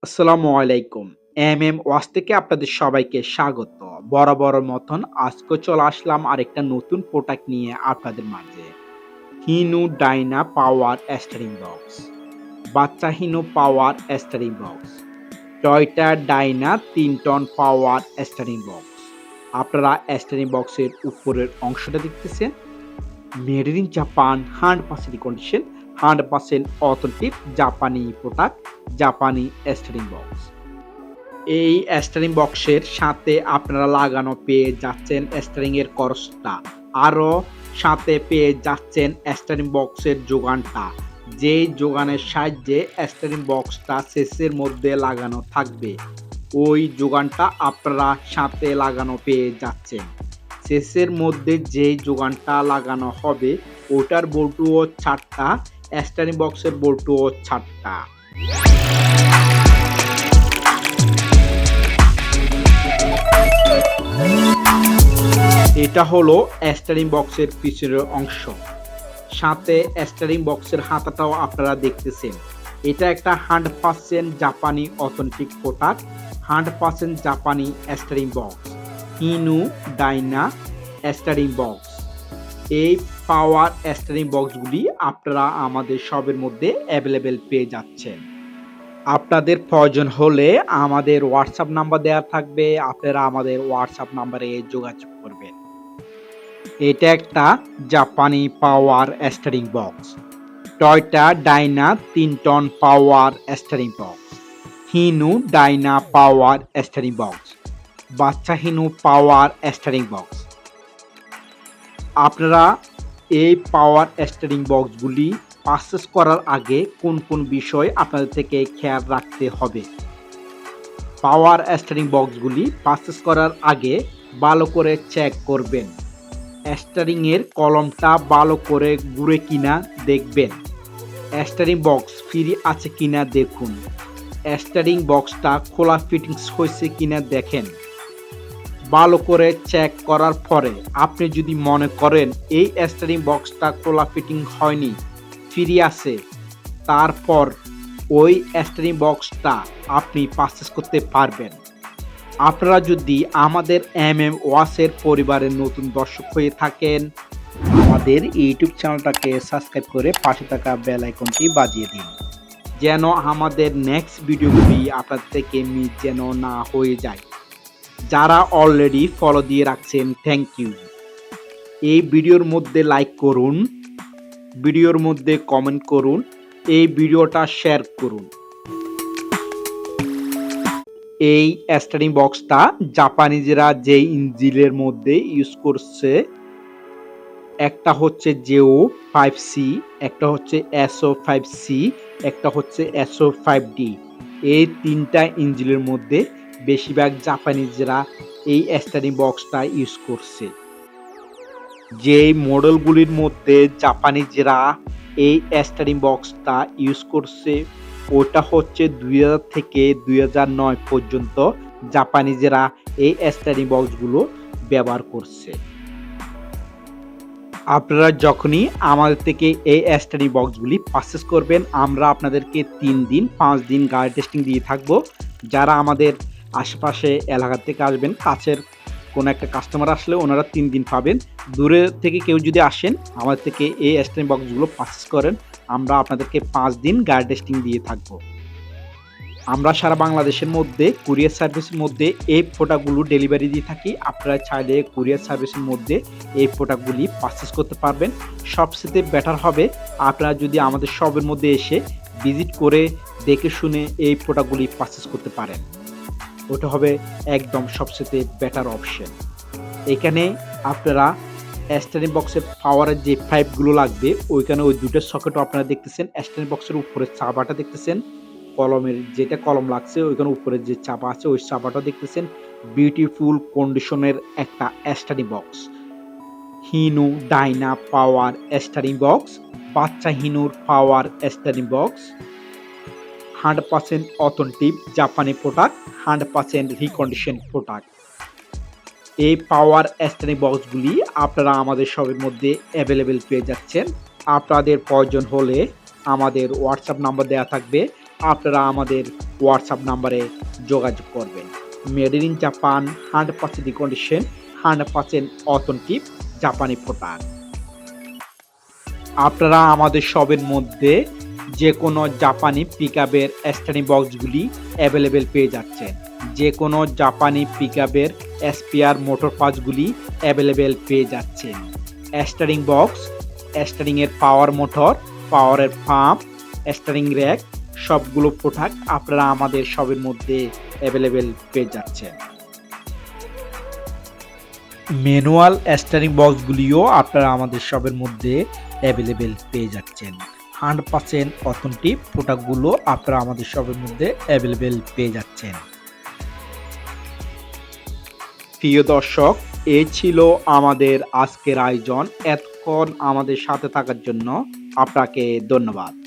আসসালামু আলাইকুম। ওয়াচ থেকে আপনাদের সবাইকে স্বাগত। বরাবরের মতন আজকেও চলে আসলাম আরেকটা নতুন প্রোডাক্ট নিয়ে আপনাদের মাঝে। Hino Dyna power steering box. বাচ্চা Hino power steering box. Toyota Dyna ৩ ton power steering box. আপনারা স্টিয়ারিং বক্সের উপরের অংশটা দেখতেছেন। Made in Japan 100% condition, 100% authentic জাপানি প্রোডাক্ট, জাপানি স্টিয়ারিং বক্স। এই স্টিয়ারিং বক্সের সাথে আপনারা লাগানো পেয়ে যাচ্ছেন স্টিয়ারিং এর করসটা। আরো সাথে পেয়ে যাচ্ছেন স্টিয়ারিং বক্সের যোগানটা। যেই যোগানের সাহায্যে স্টিয়ারিং বক্সটা সেসের মধ্যে লাগানো থাকবে। ওই যোগানটা আপনারা সাথে লাগানো পেয়ে যাচ্ছেন। সেসের মধ্যে যেই যোগানটা লাগানো হবে ওটার বল্টুও 4টা, স্টিয়ারিং বক্সের বল্টুও 4টা। এটা হলো স্টিয়ারিং বক্সের পিছনের অংশ। সাথে স্টিয়ারিং বক্সের হাতাটাও আপনারা দেখতেছেন। এটা একটা 100% জাপানি অথেন্টিক প্রোডাক্ট, 100% জাপানি steering box. Hino Dyna steering box. এই পাওয়ার স্টিয়ারিং বক্সগুলি আপনারা আমাদের শপের মধ্যে অ্যাভেলেবেল পেয়ে যাচ্ছেন। আপনাদের প্রয়োজন হলে আমাদের হোয়াটসঅ্যাপ নাম্বার দেওয়া থাকবে, আপনারা আমাদের হোয়াটসঅ্যাপ নাম্বারে যোগাযোগ করবেন। এটা একটা জাপানি power steering box. Toyota Dyna ৩ ton power steering box. Hino Dyna power steering box. বাচ্চা হিনো পাওয়ার স্টিয়ারিং বক্স। আপনারা এই পাওয়ার স্টিয়ারিং বক্সগুলি পারচেজ করার আগে কোন কোন বিষয় আপনাদের থেকে খেয়াল রাখতে হবে। পাওয়ার স্টিয়ারিং বক্সগুলি পারচেজ করার আগে ভালো করে চেক করবেন। স্টিয়ারিং এর কলমটা ভালো করে ঘুরে কিনা দেখবেন। স্টিয়ারিং বক্স ফ্রি আছে কিনা দেখুন। স্টিয়ারিং বক্সটা খোলা ফিটিংস হয়েছে কিনা দেখেন। ভালো করে চেক করার পরে আপনি যদি মনে করেন এই স্টিয়ারিং বক্সটা খোলা ফিটিং হয়নি, ফ্রি আছে, তারপর ওই স্টিয়ারিং বক্সটা আপনি পারচেজ করতে পারবেন। আপনারা যদি আমাদের ওয়াচের পরিবারের নতুন দর্শক হয়ে থাকেন, আমাদের ইউটিউব চ্যানেলটাকে সাবস্ক্রাইব করে পাশে থাকা বেল আইকনটি বাজিয়ে দিন, যেন আমাদের নেক্সট ভিডিওগুলি আপনাদের থেকে মিস যেন না হয়ে যায়। যারা অলরেডি ফলো দিয়ে রাখছেন, থ্যাংক ইউ। এই ভিডিওর মধ্যে লাইক করুন, ভিডিওর মধ্যে কমেন্ট করুন, এই ভিডিওটা শেয়ার করুন। এই স্টিয়ারিং বক্সটা জাপানিজরা যে ইঞ্জিনের মধ্যে ইউজ করছে, একটা হচ্ছে জেও 5C, একটা হচ্ছে SO5C, একটা হচ্ছে SO5D। এই 3টা ইঞ্জিনের মধ্যে বেশিরভাগ জাপানিজরা এই স্টিয়ারিং বক্সটা ইউজ করছে। যে মডেলগুলির মধ্যে জাপানিজরা এই স্টিয়ারিং বক্সটা ইউজ করছে ওটা হচ্ছে 2000 থেকে 2009 পর্যন্ত জাপানিজরা এই স্টিয়ারিং বক্সগুলো ব্যবহার করছে। আপনারা যখনই আমাদের থেকে এই স্টিয়ারিং বক্সগুলি পারচেজ করবেন, আমরা আপনাদেরকে 3 দিন 5 দিন গাড়ি টেস্টিং দিয়ে থাকবো। যারা আমাদের আশেপাশে এলাকা থেকে আসবেন, কাছের কোনো একটা কাস্টমার আসলে ওনারা 3 দিন পাবেন। দূরে থেকে কেউ যদি আসেন আমাদের থেকে এই স্টিয়ারিং বক্সগুলো পারচেজ করেন, আমরা আপনাদেরকে 5 দিন গাড়ি টেস্টিং দিয়ে থাকবো। আমরা সারা বাংলাদেশের মধ্যে কুরিয়ার সার্ভিসের মধ্যে এই প্রোডাক্টগুলো ডেলিভারি দিয়ে থাকি। আপনারা চাইলে কুরিয়ার সার্ভিসের মধ্যে এই প্রোডাক্টগুলি পারচেজ করতে পারবেন। সবচেয়ে বেটার হবে আপনারা যদি আমাদের শপের মধ্যে এসে ভিজিট করে দেখে শুনে এই প্রোডাক্টগুলি পারচেজ করতে পারেন। ওটা হবে একদম সবচেয়ে বেটার অপশন। এখানে আপনারা স্টিয়ারিং বক্সের পাওয়ারের যে পাইপগুলো লাগবে ওইখানে ওই দুটো সকেটও আপনারা দেখতেছেন। স্টিয়ারিং বক্সের উপরে চাপাটা দেখতেছেন, কলমের যেটা কলম লাগছে ওইখানে উপরে যে চাপা আছে ওই চাপাটা দেখতেছেন। বিউটিফুল কন্ডিশনের একটা steering box. Hino Dyna power steering box, বাচ্চা হিনোর পাওয়ার স্টিয়ারিং বক্স, 100% অথেন্টিক জাপানি প্রোডাক্ট, 100% রিকন্ডিশন প্রোডাক্ট। এই পাওয়ার স্টিয়ারিং বক্সগুলি আপনারা আমাদের শপের মধ্যে অ্যাভেলেবেল পেয়ে যাচ্ছেন। আপনাদের প্রয়োজন হলে আমাদের হোয়াটসঅ্যাপ নাম্বার দেওয়া থাকবে, আপনারা আমাদের হোয়াটসঅ্যাপ নাম্বারে যোগাযোগ করবেন। Made in Japan, 100% condition, 100% authentic জাপানি প্রোডাক্ট। আপনারা আমাদের শপের মধ্যে যে কোনো জাপানি পিকআপের স্টার্টিং বক্সগুলি অ্যাভেলেবেল পেয়ে যাচ্ছেন। যে কোনো জাপানি পিকআপের স্পেয়ার মোটর পার্টসগুলি অ্যাভেলেবেল পেয়ে যাচ্ছেন। স্টার্টিং বক্স, স্টার্টিংয়ের পাওয়ার মোটর, পাওয়ারের পাম্প, স্টার্টিং র্যাক সবগুলো প্রোডাক্ট আপনারা আমাদের শপের মধ্যে অ্যাভেলেবেল পেয়ে যাচ্ছেন। ম্যানুয়াল স্টারিং বক্সগুলিও আপনারা আমাদের শপের মধ্যে অ্যাভেলেবেল পেয়ে যাচ্ছেন। 100% অথেন্টিক প্রোডাক্টগুলো আপনারা আমাদের শপের মধ্যে অ্যাভেলেবেল পেয়ে যাচ্ছেন। প্রিয় দর্শক, এই ছিল আমাদের আজকের আয়োজন। এতক্ষণ আমাদের সাথে থাকার জন্য আপনাকে ধন্যবাদ।